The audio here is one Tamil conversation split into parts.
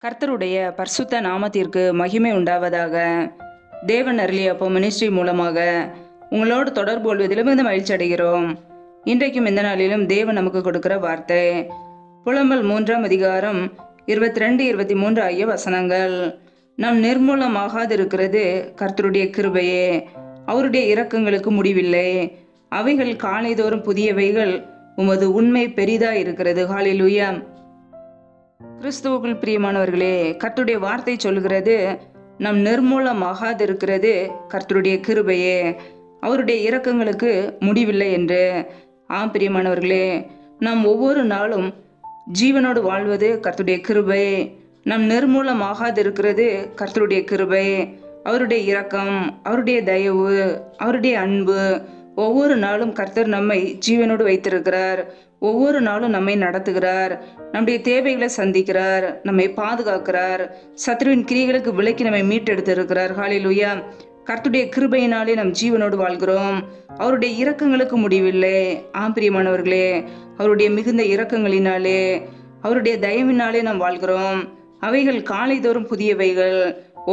கர்த்தருடைய பரிசுத்த நாமத்திற்கு மகிமை உண்டாவதாக. தேவன் அருளிய அப்போ மினிஸ்ட்ரி மூலமாக உங்களோடு தொடர்பு கொள்வதில் மிகுந்த மகிழ்ச்சி அடைகிறோம். இன்றைக்கும் இந்த நாளிலும் தேவன் நமக்கு கொடுக்கிற வார்த்தை புலம்பல் 3ஆம் அதிகாரம் 22, 23 ஆகிய வசனங்கள். நாம் நிர்மூலமாகாதிருக்கிறது கர்த்தருடைய கிருபையே, அவருடைய இரக்கங்களுக்கு முடிவில்லை. அவைகள் காலைதோறும் புதியவைகள், உமது உண்மை பெரிதா இருக்கிறது. ஹல்லேலூயா. கிறிஸ்துவுக்குள் பிரியமானவர்களே, கர்த்தருடைய வார்த்தை சொல்கிறது, நம் நிர்மூலமாகாதிருக்கிறது கர்த்தருடைய கிருபையே, அவருடைய இரக்கங்களுக்கு முடிவில்லை என்று. ஆம் பிரியமானவர்களே, நாம் ஒவ்வொரு நாளும் ஜீவனோடு வாழ்வது கர்த்தருடைய கிருபை. நம் நிர்மூலமாகாதிருக்கிறது கர்த்தருடைய கிருபை, அவருடைய இரக்கம், அவருடைய தயவு, அவருடைய அன்பு. ஒவ்வொரு நாளும் கர்த்தர் நம்மை ஜீவனோடு வைத்திருக்கிறார். ஒவ்வொரு நாளும் நம்மை நடத்துகிறார், நம்முடைய தேவைகளை சந்திக்கிறார், நம்மை பாதுகாக்கிறார், சத்ருவின் கிரியைகளுக்கு விலக்கி நம்மை மீட்டெடுத்திருக்கிறார். ஹல்லேலூயா. கர்த்தருடைய கிருபையினாலே நம் ஜீவனோடு வாழ்கிறோம். அவருடைய இரக்கங்களுக்கு முடிவில்லை. ஆம் பிரியமானவர்களே, அவருடைய மிகுந்த இரக்கங்களினாலே, அவருடைய தயவினாலே நாம் வாழ்கிறோம். அவைகள் காலைதோறும் புதியவைகள்.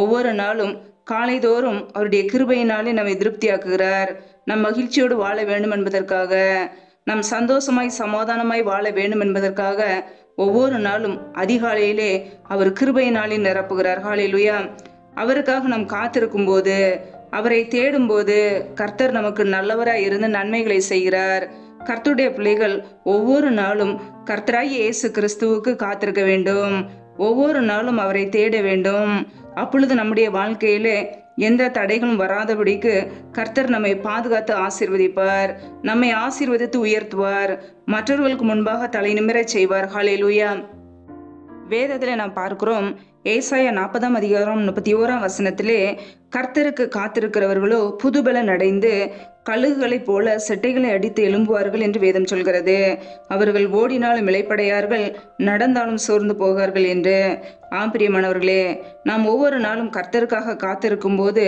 ஒவ்வொரு நாளும் காலைதோறும் அவருடைய கிருபையினாலே நம்மை திருப்தியாக்குகிறார். நம் மகிழ்ச்சியோடு வாழ வேண்டும் என்பதற்காக, நம் சந்தோஷமாய் சமாதானமாய் வாழ வேண்டும் என்பதற்காக ஒவ்வொரு நாளும் அதிகாலையிலே அவர் கிருபையினாலே நிரப்புகிறார். ஹல்லேலூயா. அவருக்காக நாம் காத்திருக்கும் போது, அவரை தேடும் போது கர்த்தர் நமக்கு நல்லவராய் இருந்து நன்மைகளை செய்கிறார். கர்த்தருடைய பிள்ளைகள் ஒவ்வொரு நாளும் கர்த்தராகிய இயேசு கிறிஸ்துவுக்கு காத்திருக்க வேண்டும். ஒவ்வொரு நாளும் அவரை தேட வேண்டும். அப்பொழுது நம்முடைய வாழ்க்கையிலே எந்த தடைகளும் வராதபடிக்கு கர்த்தர் நம்மை பாதுகாத்து ஆசீர்வதிப்பார், நம்மை ஆசீர்வதித்து உயர்த்துவார், மற்றவர்களுக்கு முன்பாக தலை நிமிரச் செய்வார். ஹல்லேலூயா. வேதத்திலே நாம் பார்க்கிறோம், ஏசாயா 40ஆம் அதிகாரம் 31ஆம் வசனத்திலே, கர்த்தருக்கு காத்திருக்கிறவர்களோ புதுபலன் அடைந்து கழுகுகளைப் போல செட்டைகளை அடித்து எழும்புவார்கள் என்று வேதம் சொல்கிறது. அவர்கள் ஓடினாலும் இளைப்படையார்கள், நடந்தாலும் சோர்ந்து போகார்கள் என்று. ஆம் பிரியமானவர்களே, நாம் ஒவ்வொரு நாளும் கர்த்தருக்காக காத்திருக்கும் போது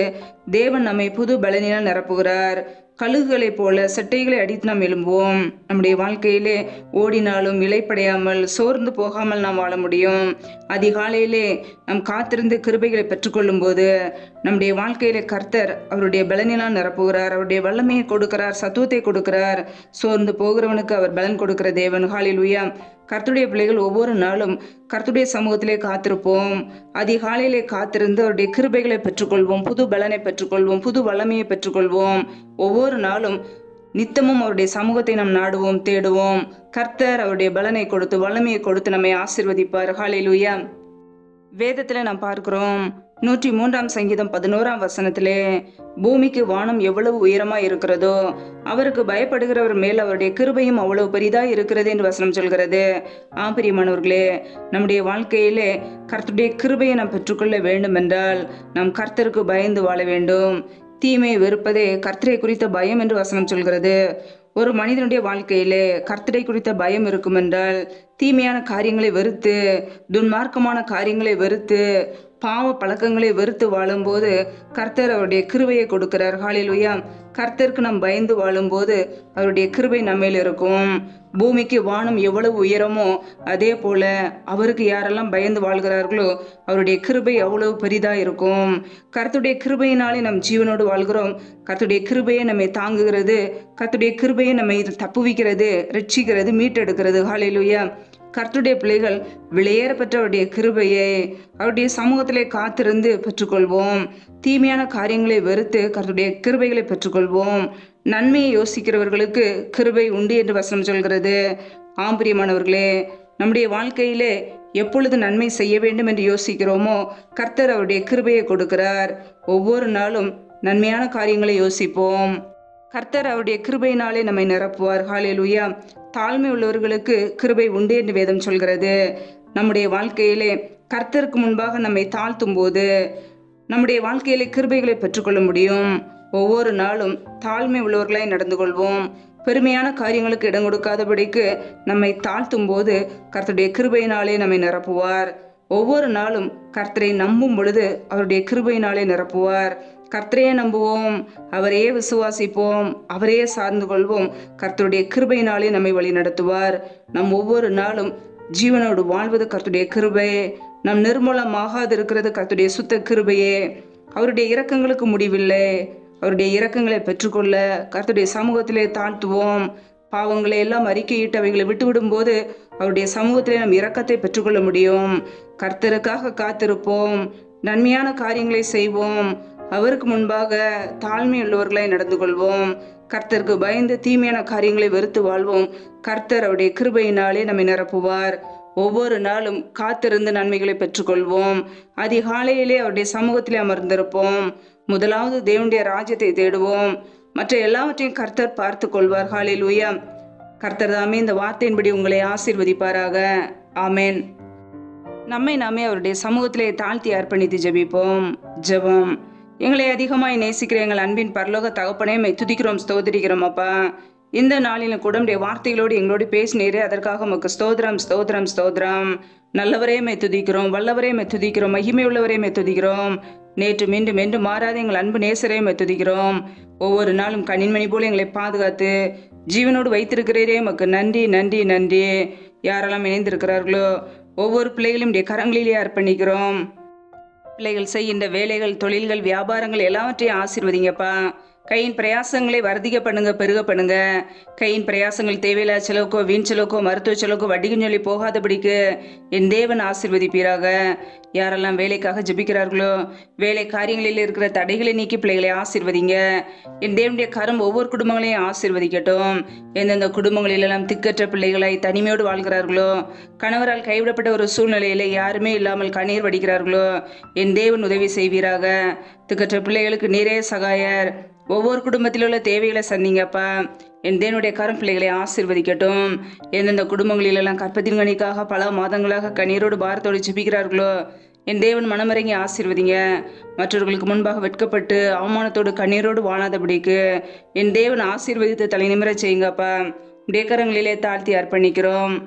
தேவன் நம்மை புது பலனினால் நிரப்புகிறார். கழுகுகளைப் போல செட்டைகளை அடித்து நாம் எழும்புவோம். நம்முடைய வாழ்க்கையிலே ஓடினாலும் இளைப்படையாமல் சோர்ந்து போகாமல் நாம் வாழ முடியும். அதிகாலையிலே நாம் காத்திருந்து கிருபைகளை பெற்றுக்கொள்ளும் போது நம்முடைய வாழ்க்கையிலே கர்த்தர் அவருடைய பலனினால் நிரப்புகிறார். அவருடைய வல்லமையை கொடுக்கிறார், சத்துவத்தை கொடுக்கிறார். சோர்ந்து போகிறவனுக்கு அவர் பலன் கொடுக்கிற தேவன். ஹல்லேலூயா. கர்த்தருடைய பிள்ளைகள் ஒவ்வொரு நாளும் கர்த்தருடைய சமூகத்திலே காத்திருப்போம். அதிகாலையிலே காத்திருந்து அவருடைய கிருபைகளை பெற்றுக்கொள்வோம், புது பலனை பெற்றுக்கொள்வோம், புது வல்லமையை பெற்றுக்கொள்வோம். ஒவ்வொரு நாளும் நித்தமும் அவருடைய சமூகத்தை நாம் நாடுவோம், தேடுவோம். கர்த்தர் அவருடைய பலனை கொடுத்து வல்லமையை கொடுத்து நம்மை ஆசீர்வதிப்பார். ஹல்லேலூயா. வேதத்தில் நாம் பார்க்கிறோம், 103ஆம் சங்கீதம் 11ஆம் வசனத்திலே, பூமிக்கு வானம் எவ்வளவு உயரமாய் இருக்கிறதோ அவருக்கு பயப்படுகிறவர் மேல் அவருடைய கிருபையும் அவ்வளவு பெரிதாய் இருக்கிறது என்று வசனம் சொல்கிறது. பிரியமானவர்களே, நம்முடைய வாழ்க்கையிலே கர்த்தருடைய கிருபையை நாம் பெற்றுக்கொள்ள வேண்டும் என்றால் நாம் கர்த்தருக்கு பயந்து வாழ வேண்டும். தீமையை வெறுப்பதே கர்த்தரை குறித்த பயம் என்று வசனம் சொல்கிறது. ஒரு மனிதனுடைய வாழ்க்கையிலே கர்த்தரை குறித்த பயம் இருக்கும் என்றால், தீமையான காரியங்களை வெறுத்து, துன்மார்க்கமான காரியங்களை வெறுத்து, பாவ பழக்கங்களை வெறுத்து வாழும்போது கர்த்தர் அவருடைய கிருபையை கொடுக்கிறார். ஹல்லேலூயா. கர்த்தருக்கு நாம் பயந்து வாழும்போது அவருடைய கிருபை நம்மேல் இருக்கும். பூமிக்கு வானம் எவ்வளவு உயரமோ அதே போல அவருக்கு யாரெல்லாம் பயந்து வாழ்கிறார்களோ அவருடைய கிருபை அவ்வளவு பெரிதா இருக்கும். கர்த்தருடைய கிருபையினாலே நம் ஜீவனோடு வாழ்கிறோம். கர்த்தருடைய கிருபையை நம்மை தாங்குகிறது. கர்த்தருடைய கிருபையை நம்மை தப்புவிக்கிறது, ரட்சிக்கிறது, மீட்டெடுக்கிறது. ஹல்லேலூயா. கர்த்தருடைய பிள்ளைகள் விலையேற பெற்ற அவருடைய கிருபையை அவருடைய சமூகத்திலே காத்திருந்து பெற்றுக்கொள்வோம். தீமையான காரியங்களை வெறுத்து கர்த்தருடைய கிருபைகளை பெற்றுக்கொள்வோம். நன்மையை யோசிக்கிறவர்களுக்கு கிருபை உண்டு என்று வசனம் சொல்கிறது. பிரியமானவர்களே, நம்முடைய வாழ்க்கையிலே எப்பொழுது நன்மை செய்ய வேண்டும் என்று யோசிக்கிறோமோ கர்த்தர் அவருடைய கிருபையை கொடுக்கிறார். ஒவ்வொரு நாளும் நன்மையான காரியங்களை யோசிப்போம். கர்த்தர் அவருடைய கிருபையினாலே நம்மை நிரப்புவார். ஹல்லேலூயா. தாழ்மை உள்ளவர்களுக்கு கிருபை உண்டு என்று வேதம் சொல்கிறது. நம்முடைய வாழ்க்கையிலே கர்த்தருக்கு முன்பாக நம்மை தாழ்த்தும் போது நம்முடைய வாழ்க்கையிலே கிருபைகளை பெற்றுக்கொள்ள முடியும். ஒவ்வொரு நாளும் தாழ்மை உள்ளவர்களாய் நடந்து கொள்வோம். பெருமையான காரியங்களுக்கு இடம் கொடுக்காதபடிக்கு நம்மை தாழ்த்தும் போது கர்த்தருடைய கிருபையினாலே நம்மை நிரப்புவார். ஒவ்வொரு நாளும் கர்த்தரை நம்பும் பொழுது அவருடைய கிருபையினாலே நிரப்புவார். கர்த்தரையே நம்புவோம், அவரையே விசுவாசிப்போம், அவரையே சார்ந்து கொள்வோம். கர்த்தருடைய கிருபையினாலே நம்மை வழி நடத்துவார். நம் ஒவ்வொரு நாளும் ஜீவனோடு வாழ்வது கர்த்தருடைய கிருபை. நம் நிர்மூலமாகாது இருக்கிறது கர்த்தருடைய சுத்த கிருபையே. அவருடைய இரக்கங்களுக்கு முடிவில்லை. அவருடைய இரக்கங்களை பெற்றுக்கொள்ள கர்த்தருடைய சமூகத்திலே தாழ்த்துவோம். பாவங்களை எல்லாம் அறிக்கையிட்டு அவைகளை விட்டுவிடும் போது அவருடைய சமூகத்திலே நம் இரக்கத்தை பெற்றுக்கொள்ள முடியும். கர்த்தருக்காக காத்திருப்போம். நன்மையான காரியங்களை செய்வோம். அவருக்கு முன்பாக தாழ்மையுள்ளவர்களை நடந்து கொள்வோம். கர்த்தருக்கு பயந்து தீமையான காரியங்களை வெறுத்து வாழ்வோம். கர்த்தர் அவருடைய கிருபையினாலே நம்மை நிரப்புவார். ஒவ்வொரு நாளும் காத்திருந்து நன்மைகளை பெற்றுக்கொள்வோம். அதிகாலையிலே அவருடைய சமூகத்திலே அமர்ந்திருப்போம். முதலாவது தேவனுடைய ராஜ்யத்தை தேடுவோம். மற்ற எல்லாவற்றையும் கர்த்தர் பார்த்து கொள்வார். ஹல்லேலூயா. கர்த்தர் தாமே இந்த வார்த்தையின்படி உங்களை ஆசீர்வதிப்பாராக. ஆமென். நம்மை நாமே அவருடைய சமூகத்திலே தாழ்த்தி அர்ப்பணித்து ஜெபிப்போம். ஜெபம். எங்களை அதிகமாய் நேசிக்கிற எங்கள் அன்பின் பரலோக தகப்பனே, மை துதிக்கிறோம், ஸ்தோத்திரிக்கிறோம் அப்பா. இந்த நாளிலும் கூட உடைய வார்த்தைகளோடு எங்களோடு பேசினீரே, அதற்காக உமக்கு ஸ்தோத்திரம், ஸ்தோத்திரம், ஸ்தோத்திரம். நல்லவரே மை துதிக்கிறோம், வல்லவரே மை துதிக்கிறோம், மகிமை உள்ளவரே மை துதிக்கிறோம். நேற்று மீண்டும் என்று மாறாத எங்கள் அன்பு நேசரே மை துதிக்கிறோம். ஒவ்வொரு நாளும் கண்ணின்மணி போல எங்களை பாதுகாத்து ஜீவனோடு வைத்திருக்கிறீரே, உமக்கு நன்றி, நன்றி, நன்றி. யாரெல்லாம் இணைந்திருக்கிறார்களோ ஒவ்வொரு பிள்ளைகளையும் உடைய கரங்களிலே அர்ப்பணிக்கிறோம். பிள்ளைகள் செய்கின்ற வேலைகள், தொழில்கள், வியாபாரங்கள் எல்லாவற்றையும் ஆசீர்வதிங்கப்பா. கையின் பிரயாசங்களை வர்த்திக்க பண்ணுங்க, பெருக பண்ணுங்க. கையின் பிரயாசங்கள் தேவையில்லா செலவுக்கோ, வீண் செலவுக்கோ, மருத்துவ செலவுக்கோ, வட்டிக்கும் சொல்லி போகாதபடிக்கு என் தேவன் ஆசீர்வதிப்பீராக. யாரெல்லாம் வேலைக்காக ஜெபிக்கிறார்களோ வேலை காரியங்களில் இருக்கிற தடைகளை நீக்கி பிள்ளைகளை ஆசீர்வதிங்க. என் தேவனுடைய கரம் ஒவ்வொரு குடும்பங்களையும் ஆசீர்வதிக்கட்டும். எந்தெந்த குடும்பங்களிலெல்லாம் திக்கற்ற பிள்ளைகளாய் தனிமையோடு வாழ்கிறார்களோ, கணவரால் கைவிடப்பட்ட ஒரு சூழ்நிலையில யாருமே இல்லாமல் கண்ணீர் வடிக்கிறார்களோ, என் தேவன் உதவி செய்வீராக. திக்கற்ற பிள்ளைகளுக்கு நீரே சகாயர். ஒவ்வொரு குடும்பத்தில் உள்ள தேவைகளை சந்திங்கப்பா. என் தேவனுடைய கரம் பிள்ளைகளை ஆசீர்வதிக்கட்டும். எந்தெந்த குடும்பங்களிலெல்லாம் கற்பத்தின் கனிக்காக பல மாதங்களாக கண்ணீரோடு பாரத்தோடு ஜெபிக்கிறார்களோ, என் தேவன் மனமிறங்கி ஆசீர்வதிங்க. மற்றவர்களுக்கு முன்பாக வெட்கப்பட்டு அவமானத்தோடு கண்ணீரோடு வாழாதபடிக்கு என் தேவன் ஆசீர்வதித்து தலை நிமிர செய்யுங்கப்பா. உடைய கரங்களிலே தாழ்த்தி அர்ப்பணிக்கிறோம்.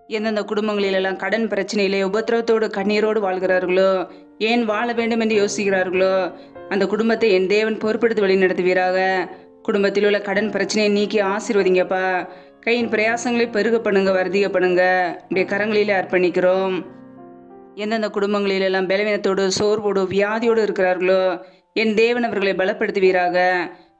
எந்தெந்த குடும்பங்களிலெல்லாம் கடன் பிரச்சனையிலே உபத்திரவத்தோடு கண்ணீரோடு வாழ்கிறார்களோ, ஏன் வாழ வேண்டும் என்று யோசிக்கிறார்களோ, அந்த குடும்பத்தை என் தேவன் பொறுப்பெடுத்து வழி நடத்துவீராக. குடும்பத்தில் உள்ள கடன் பிரச்சனையை நீக்கி ஆசீர்வதிங்கப்பா. கையின் பிரயாசங்களை பெருக பண்ணுங்க, வர்த்திக பண்ணுங்க. உடைய கரங்களிலே அர்ப்பணிக்கிறோம். எந்தெந்த குடும்பங்களிலெல்லாம் பலவீனத்தோடு, சோர்வோடு, வியாதியோடு இருக்கிறார்களோ, என் தேவன் அவர்களை பலப்படுத்துவீராக.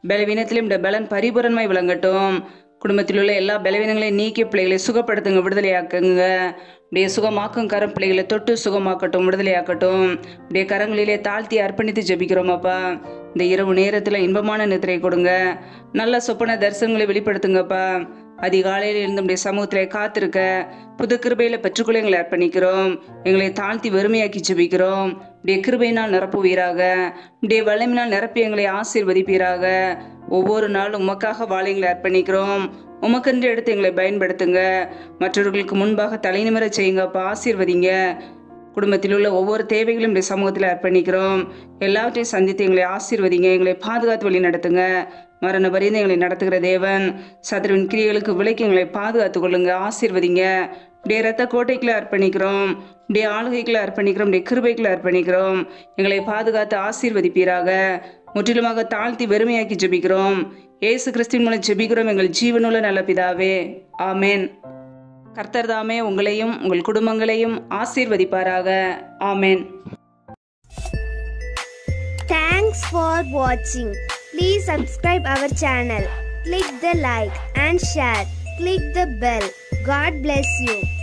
பலவீனத்திலும் இந்த பலன் பரிபூரணமாய் விளங்கட்டும். குடும்பத்தில் உள்ள எல்லா பலவீனங்களையும் நீக்கி பிள்ளைகளை சுகப்படுத்துங்க, விடுதலையாக்குங்க. உடைய சுகமாக்கும் கரம் பிள்ளைகளை தொட்டு சுகமாக்கட்டும், விடுதலையாக்கட்டும். உடைய கரங்களிலே தாழ்த்தி அர்ப்பணித்து ஜெபிக்கிறோம் அப்பா. இந்த இரவு நேரத்தில் இன்பமான நித்திரை கொடுங்க. நல்ல சொப்பன தரிசனங்களை வெளிப்படுத்துங்கப்பா. அதிகாலையில் இருந்து உடைய சமூகத்திலே காத்திருக்க புது கிருபையில பெற்றுக்கொள்ள எங்களை அர்ப்பணிக்கிறோம். எங்களை தாழ்த்தி வெறுமையாக்கி ஜெபிக்கிறோம். உடைய கிருபையினால் நிரப்புவீராக. உடைய வல்லமையினால் நிரப்பி எங்களை ஆசீர்வதிப்பீராக. ஒவ்வொரு நாளும் உமக்காக வாழ எங்களை அர்ப்பணிக்கிறோம். உமக்கென்று எடுத்து எங்களை பயன்படுத்துங்க. மற்றவர்களுக்கு முன்பாக தலை நிமிர செய்யுங்கப்பா. ஆசீர்வதிங்க. குடும்பத்தில் உள்ள ஒவ்வொரு தேவைகளும் இந்த சமூகத்தில் அர்ப்பணிக்கிறோம். எல்லாவற்றையும் சந்தித்து எங்களை ஆசீர்வதிங்க. எங்களை பாதுகாத்து வழி நடத்துங்க. மரண பரிந்து எங்களை நடத்துகிற தேவன், சத்ருவின் கிரியைகளுக்கு விலக்கி எங்களை பாதுகாத்து கொள்ளுங்க. ஆசீர்வதிங்க. உடைய இரத்த கோட்டைக்குள்ள அர்ப்பணிக்கிறோம். உடைய ஆளுகைக்குள்ள அர்ப்பணிக்கிறோம். உடைய கிருபைக்குள்ள அர்ப்பணிக்கிறோம். எங்களை பாதுகாத்து ஆசீர்வதிப்பீராக. முற்றிலுமாக தாழ்த்தி வெறுமையாக்கி ஜெபிக்கிறோம். இயேசு கிறிஸ்துவின் மூலம் ஜெபிக்கிறோம் எங்கள் ஜீவனுள்ள நல்ல பிதாவே. ஆமென். கர்த்தர் தாமே உங்களையும் உங்கள் குடும்பங்களையும் ஆசீர்வதிப்பாராக. ஆமென். Thanks for watching. Please subscribe our channel. Click the like and share. Click the bell. God bless you.